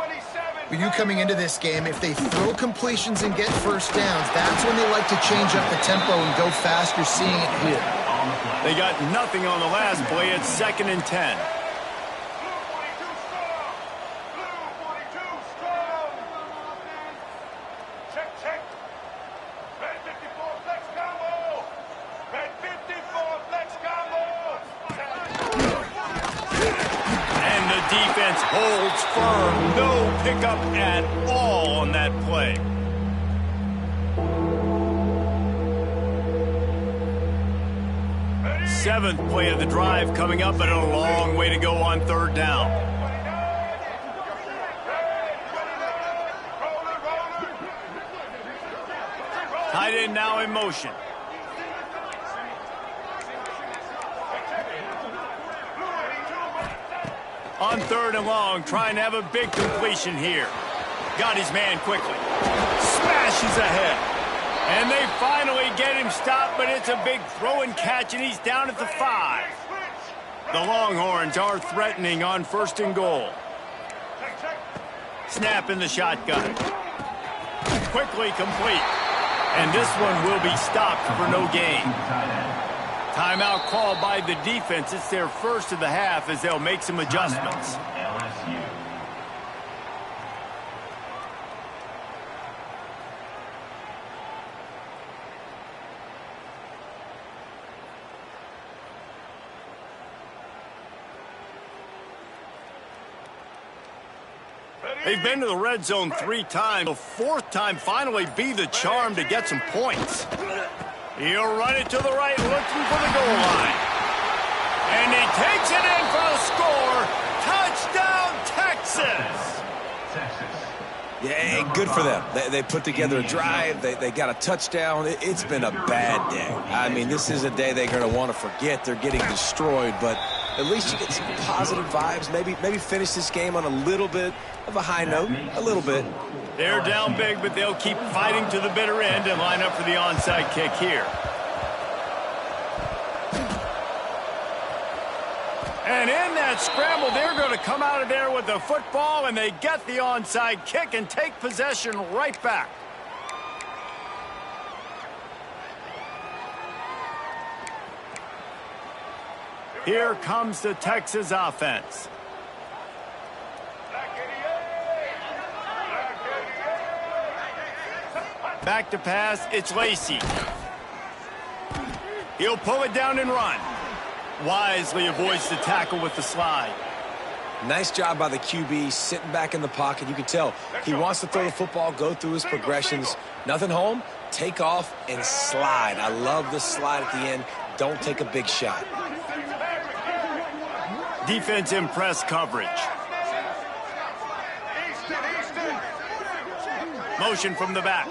For you coming into this game, if they throw completions and get first downs, that's when they like to change up the tempo and go fast. You're seeing it here. They got nothing on the last play. It's 2nd and 10. And the defense holds firm. No pickup at all on that play. Seventh play of the drive coming up, but a long way to go on third down. Tight end now in motion. On third and long, trying to have a big completion here. Got his man quickly. Smashes ahead. And they finally get him stopped, but it's a big throw and catch, and he's down at the 5. The Longhorns are threatening on 1st and goal. Snap in the shotgun. Quickly complete. And this one will be stopped for no gain. Timeout called by the defense. It's their first of the half as they'll make some adjustments. They've been to the red zone 3 times. The 4th time finally be the charm to get some points. He'll run it to the right, looking for the goal line. And he takes it in for the score. Touchdown, Texas! Yeah, good for them. They put together a drive. They got a touchdown. It's been a bad day. I mean, this is a day they're going to want to forget. They're getting destroyed, but at least you get some positive vibes. Maybe finish this game on a little bit of a high note. A little bit. They're down big, but they'll keep fighting to the bitter end and line up for the onside kick here. And in that scramble, they're going to come out of there with the football, and they get the onside kick and take possession right back. Here comes the Texas offense. Back to pass, it's Lacey. He'll pull it down and run. Wisely avoids the tackle with the slide. Nice job by the QB, sitting back in the pocket. You can tell he wants to throw the football, go through his progressions. Nothing home, take off and slide. I love the slide at the end. Don't take a big shot. Defense in press coverage. Motion from the back.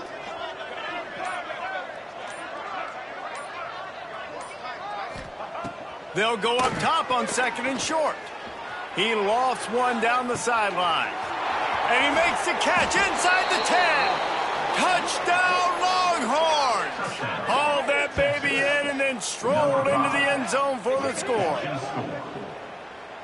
They'll go up top on 2nd and short. He lofts one down the sideline. And he makes the catch inside the 10. Touchdown, Longhorns! Hauled that baby in and then strolled into the end zone for the score.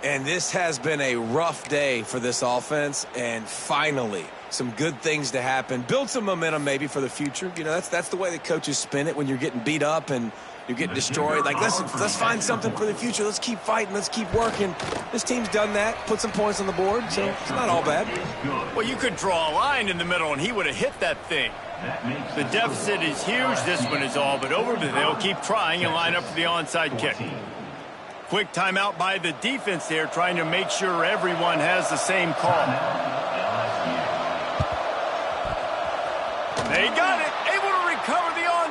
And this has been a rough day for this offense, and finally some good things to happen. Build some momentum maybe for the future. You know, that's the way the coaches spin it when you're getting beat up and you're getting destroyed. Like, let's find something for the future. Let's keep fighting. Let's keep working. This team's done that, put some points on the board, so it's not all bad. Well, you could draw a line in the middle, and he would have hit that thing. The deficit is huge. This one is all but over, but they'll keep trying and line up for the onside kick. Quick timeout by the defense there, trying to make sure everyone has the same call. They got it,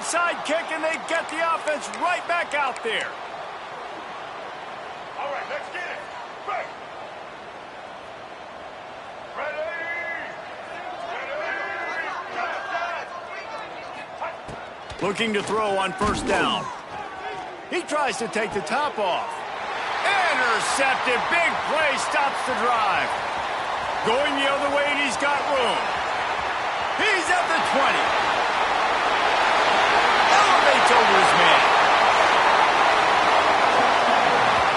onside kick, and they get the offense right back out there. All right, let's get it. Right. Ready. Looking to throw on first down. He tries to take the top off. Intercepted. Big play stops the drive. Going the other way, and he's got room. He's at the 20. Elevates over his man.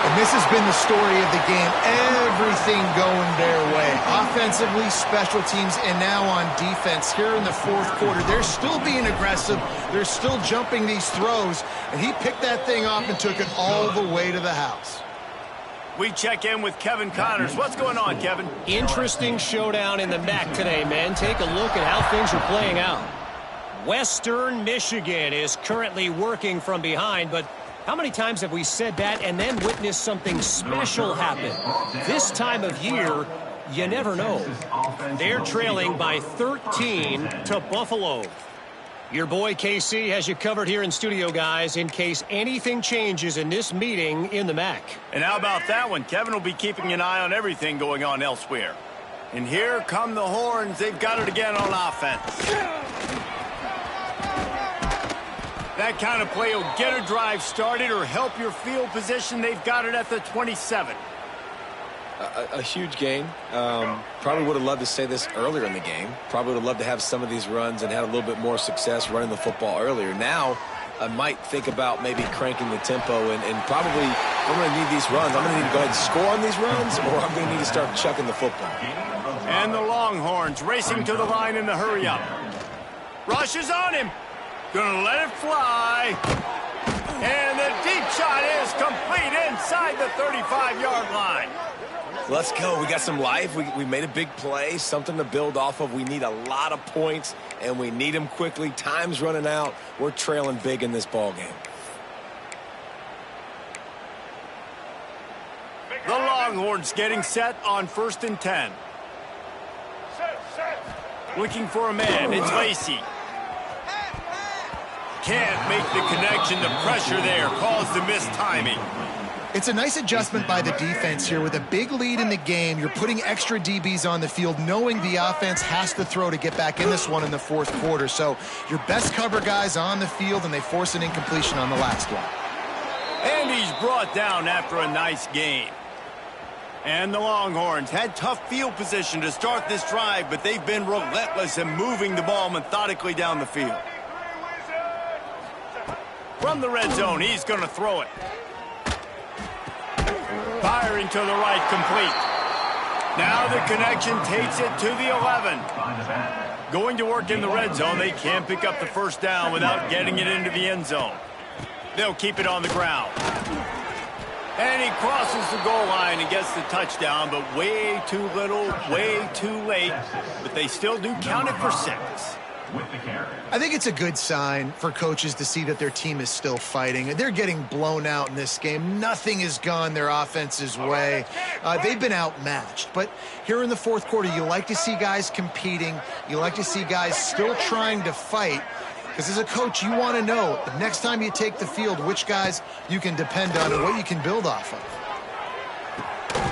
And this has been the story of the game. Everything going their way. Offensively, special teams, and now on defense here in the fourth quarter. They're still being aggressive. They're still jumping these throws. And he picked that thing off and took it all the way to the house. We check in with Kevin Connors. What's going on, Kevin? Interesting showdown in the MAC today, men. Take a look at how things are playing out. Western Michigan is currently working from behind, but how many times have we said that and then witnessed something special happen? This time of year, you never know. They're trailing by 13 to Buffalo. Your boy KC has you covered here in studio, guys, in case anything changes in this meeting in the MAC. And how about that one? Kevin will be keeping an eye on everything going on elsewhere. And here come the Horns. They've got it again on offense. That kind of play will get a drive started or help your field position. They've got it at the 27. A huge gain. Probably would have loved to say this earlier in the game. Probably would have loved to have some of these runs and had a little bit more success running the football earlier. Now, I might think about maybe cranking the tempo and probably, I'm going to need these runs. I'm going to need to go ahead and score on these runs, or I'm going to need to start chucking the football. And the Longhorns racing to the line in the hurry-up. Rush is on him. Gonna let it fly. And the deep shot is complete inside the 35-yard line. Let's go. We got some life. We made a big play, something to build off of. We need a lot of points, and we need them quickly. Time's running out. We're trailing big in this ball game. The Longhorns getting set on 1st and 10. Looking for a man. It's Lacey. Can't make the connection. The pressure there caused the missed timing. It's a nice adjustment by the defense here. With a big lead in the game, you're putting extra DBs on the field, knowing the offense has to throw to get back in this one in the fourth quarter. So your best cover guys on the field, and they force an incompletion on the last one. And he's brought down after a nice gain. And the Longhorns had tough field position to start this drive, but they've been relentless in moving the ball methodically down the field. From the red zone, he's going to throw it. Firing to the right, complete. Now the connection takes it to the 11. Going to work in the red zone. They can't pick up the first down without getting it into the end zone. They'll keep it on the ground. And he crosses the goal line and gets the touchdown, but way too little, way too late. But they still do count it for 6. I think it's a good sign for coaches to see that their team is still fighting. They're getting blown out in this game. Nothing has gone their offense's way. They've been outmatched. But here in the fourth quarter, you like to see guys competing. You like to see guys still trying to fight. Because as a coach, you want to know the next time you take the field, which guys you can depend on and what you can build off of.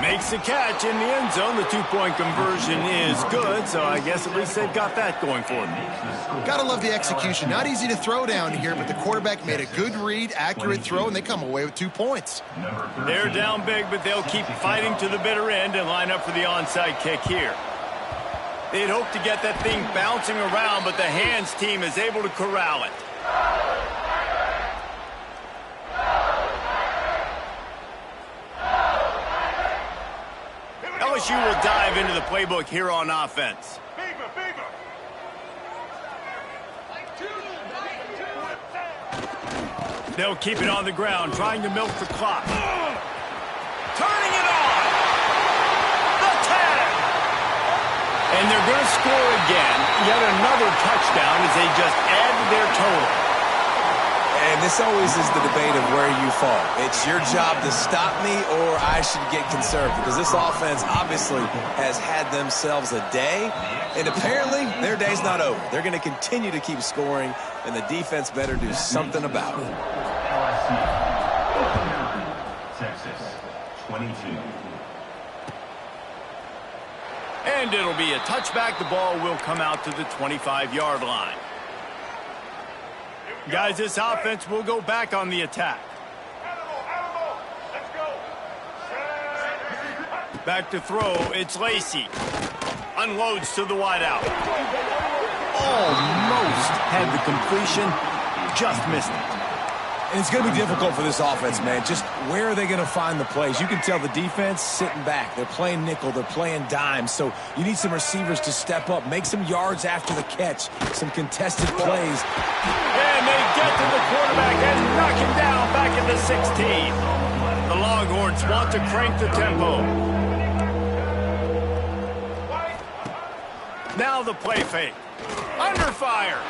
Makes the catch in the end zone. The 2-point conversion is good, so I guess at least they've got that going for them. Gotta love the execution. Not easy to throw down here, but the quarterback made a good read, accurate throw, and they come away with 2 points. They're down big, but they'll keep fighting to the bitter end and line up for the onside kick here. They'd hope to get that thing bouncing around, but the hands team is able to corral it. LSU will dive into the playbook here on offense. They'll keep it on the ground, trying to milk the clock. Turning it on! The 10! And they're going to score again. Yet another touchdown as they just add to their total. And this always is the debate of where you fall. It's your job to stop me or I should get conservative, because this offense obviously has had themselves a day, and apparently their day's not over. They're going to continue to keep scoring, and the defense better do something about it. Texas, 22. And it'll be a touchback. The ball will come out to the 25-yard line. Guys, this offense will go back on the attack. Let's go. Back to throw, it's Lacey. Unloads to the wideout. Almost had the completion, just missed it. And it's going to be difficult for this offense, man. Just where are they going to find the plays? You can tell the defense sitting back. They're playing nickel. They're playing dime. So you need some receivers to step up, make some yards after the catch, some contested plays. And they get to the quarterback and knock him down back at the 16. The Longhorns want to crank the tempo. Now the play fake. Under fire.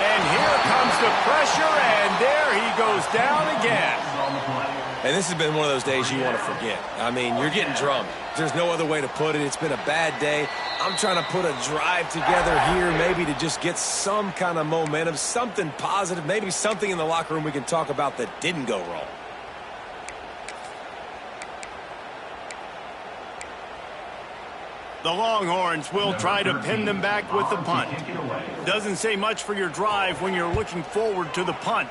And here comes the pressure, and there he goes down again. And this has been one of those days you want to forget. I mean, you're getting drunk. There's no other way to put it. It's been a bad day. I'm trying to put a drive together here, maybe to just get some kind of momentum, something positive, maybe something in the locker room we can talk about that didn't go wrong. The Longhorns will try to pin them back with the punt. Doesn't say much for your drive when you're looking forward to the punt.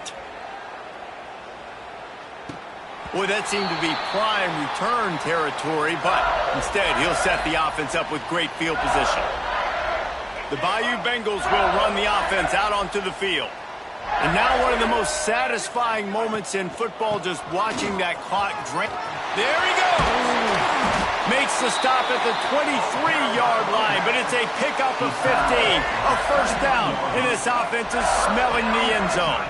Boy, that seemed to be prime return territory, but instead he'll set the offense up with great field position. The Bayou Bengals will run the offense out onto the field. And now one of the most satisfying moments in football, just watching that clock drain. There he goes! Makes the stop at the 23-yard line, but it's a pickup of 15, a first down, and this offense is smelling the end zone.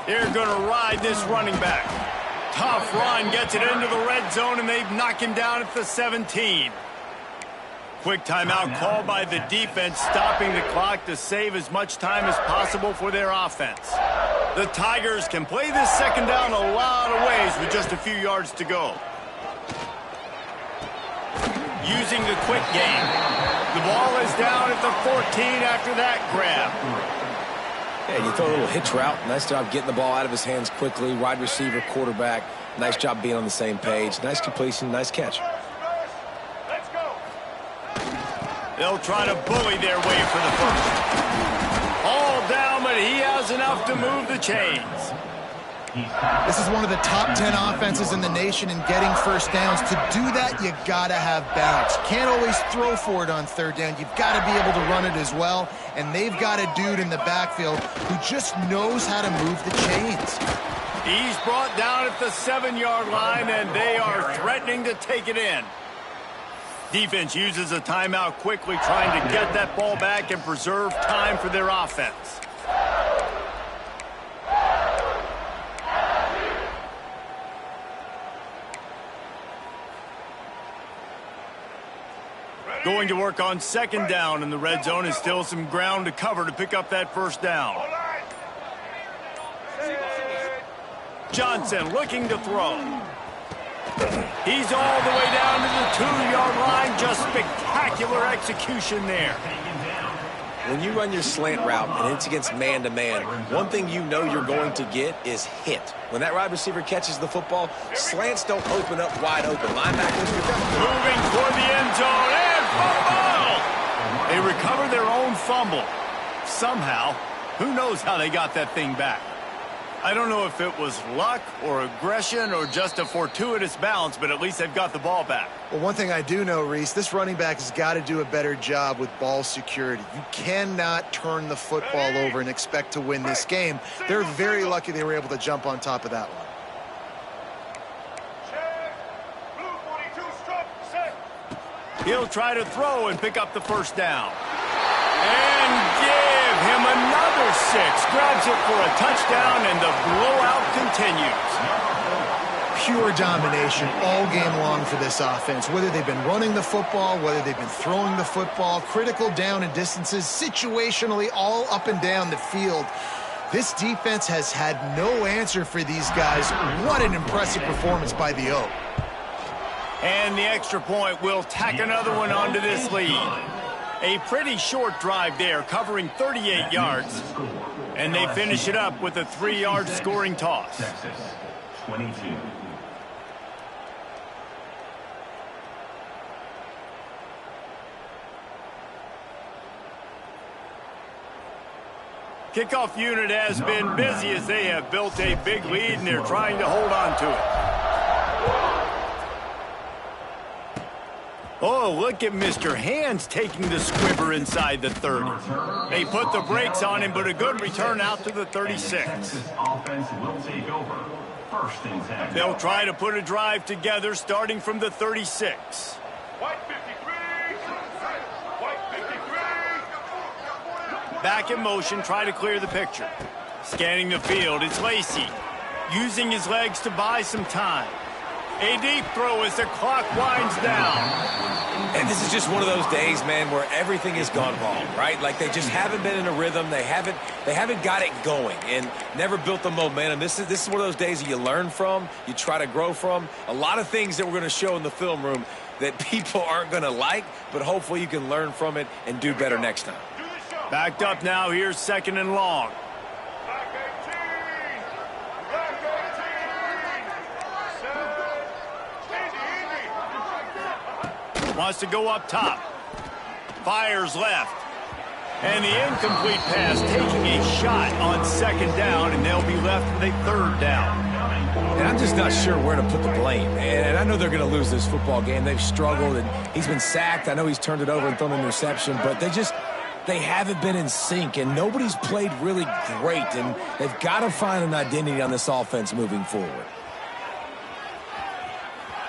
They're going to ride this running back. Tough run, gets it into the red zone, and they've knocked him down at the 17. Quick timeout called by the defense, stopping the clock to save as much time as possible for their offense. The Tigers can play this second down a lot of ways with just a few yards to go. Using the quick game. The ball is down at the 14 after that grab. Yeah, you throw a little hitch route. Nice job getting the ball out of his hands quickly. Wide receiver, quarterback. Nice job being on the same page. Nice completion, nice catch. Let's go. They'll try to bully their way for the first. All down, but he has enough to move the chains. This is one of the top 10 offenses in the nation in getting first downs. To do that, you got to have balance. You can't always throw for it on third down. You've got to be able to run it as well. And they've got a dude in the backfield who just knows how to move the chains. He's brought down at the 7-yard line, and they are threatening to take it in. Defense uses a timeout quickly, trying to get that ball back and preserve time for their offense. Going to work on second down in the red zone, and still some ground to cover to pick up that first down. Johnson looking to throw. He's all the way down to the 2-yard line. Just spectacular execution there. When you run your slant route and it's against man-to-man, one thing you know you're going to get is hit. When that wide receiver catches the football, slants don't open up wide open. Linebackers moving toward the end zone, and fumble! They recover their own fumble. Somehow, who knows how they got that thing back. I don't know if it was luck or aggression or just a fortuitous bounce, but at least they've got the ball back. Well, one thing I do know, Reese, this running back has got to do a better job with ball security. You cannot turn the football over and expect to win this game. They're very lucky they were able to jump on top of that one. He'll try to throw and pick up the first down. And give him another 6. Grabs it for a touchdown, and the blowout continues. pure domination all game long for this offense. Whether they've been running the football, whether they've been throwing the football, critical down and distances, situationally all up and down the field. This defense has had no answer for these guys. What an impressive performance by the O. And the extra point will tack another one onto this lead. A pretty short drive there, covering 38 yards. And they finish it up with a 3-yard scoring toss. Texas, 22. Kickoff unit has been busy as they have built a big lead and they're trying to hold on to it. Oh, look at Mr. Hands taking the squibber inside the 30. They put the brakes on him, but a good return out to the 36. Texas offense will take over. First and 10. They'll try to put a drive together starting from the 36. White 53. White 53. Back in motion, try to clear the picture. Scanning the field, it's Lacey. Using his legs to buy some time. A deep throw as the clock winds down. And this is just one of those days, man, where everything has gone wrong, right? Like they just haven't been in a rhythm. They haven't got it going and never built the momentum. This is one of those days that you learn from, you try to grow from. A lot of things that we're going to show in the film room that people aren't going to like, but hopefully you can learn from it and do better next time. Backed up now, here's 2nd and long. Black 18. Black 18. 7. Indy. Wants to go up top. Fires left. And the incomplete pass taking a shot on 2nd down, and they'll be left with a 3rd down. And I'm just not sure where to put the blame. And I know they're going to lose this football game. They've struggled, and he's been sacked. I know he's turned it over and thrown an interception, but they haven't been in sync, and nobody's played really great, and they've got to find an identity on this offense moving forward.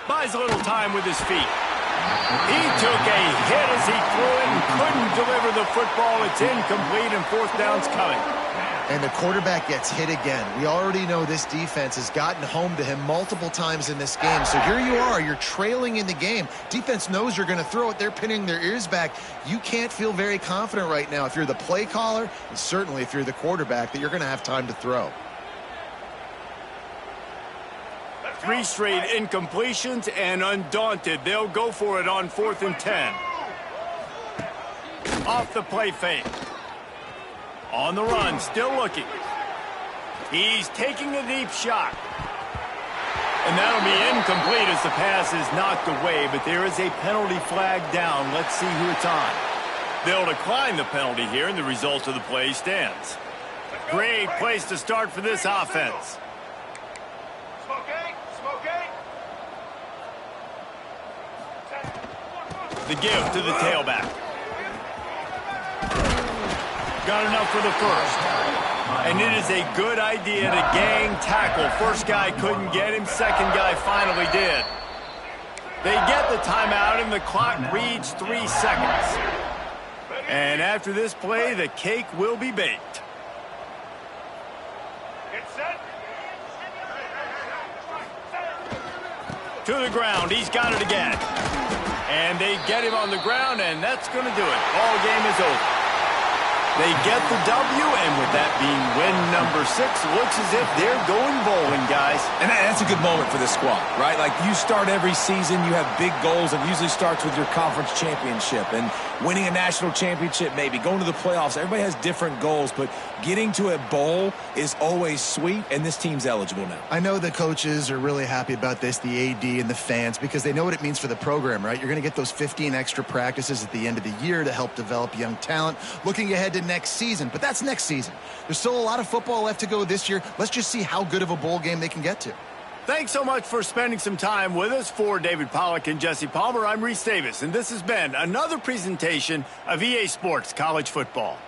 Buys a little time with his feet. He took a hit as he threw it and couldn't deliver the football. It's incomplete, and 4th down's coming. And the quarterback gets hit again. We already know this defense has gotten home to him multiple times in this game. So here you are, you're trailing in the game. Defense knows you're going to throw it. They're pinning their ears back. You can't feel very confident right now if you're the play caller, and certainly if you're the quarterback, that you're going to have time to throw. 3 straight incompletions, and undaunted, they'll go for it on 4th and 10. Off the play fake. On the run, still looking. He's taking a deep shot. And that'll be incomplete as the pass is knocked away, but there is a penalty flag down. Let's see who it's on. They'll decline the penalty here, and the result of the play stands. Great place to start for this offense. The give to the tailback. Got enough for the first. And it is a good idea to gang tackle. First guy couldn't get him. Second guy finally did. They get the timeout, and the clock reads 3 seconds. And after this play, the cake will be baked. Get set. To the ground. He's got it again. And they get him on the ground, and that's going to do it. Ball game is over. They get the W, and with that being win number 6, looks as if they're going bowling, guys. And that's a good moment for this squad, right? Like, you start every season, you have big goals, and it usually starts with your conference championship and winning a national championship, maybe going to the playoffs. Everybody has different goals, but getting to a bowl is always sweet, and this team's eligible now. I know the coaches are really happy about this, the AD and the fans, because they know what it means for the program, right? You're going to get those 15 extra practices at the end of the year to help develop young talent, looking ahead to next season. But that's next season. There's still a lot of football left to go this year. Let's just see how good of a bowl game they can get to. Thanks so much for spending some time with us. For David Pollack and Jesse Palmer, I'm Reese Davis, and this has been another presentation of EA Sports College Football.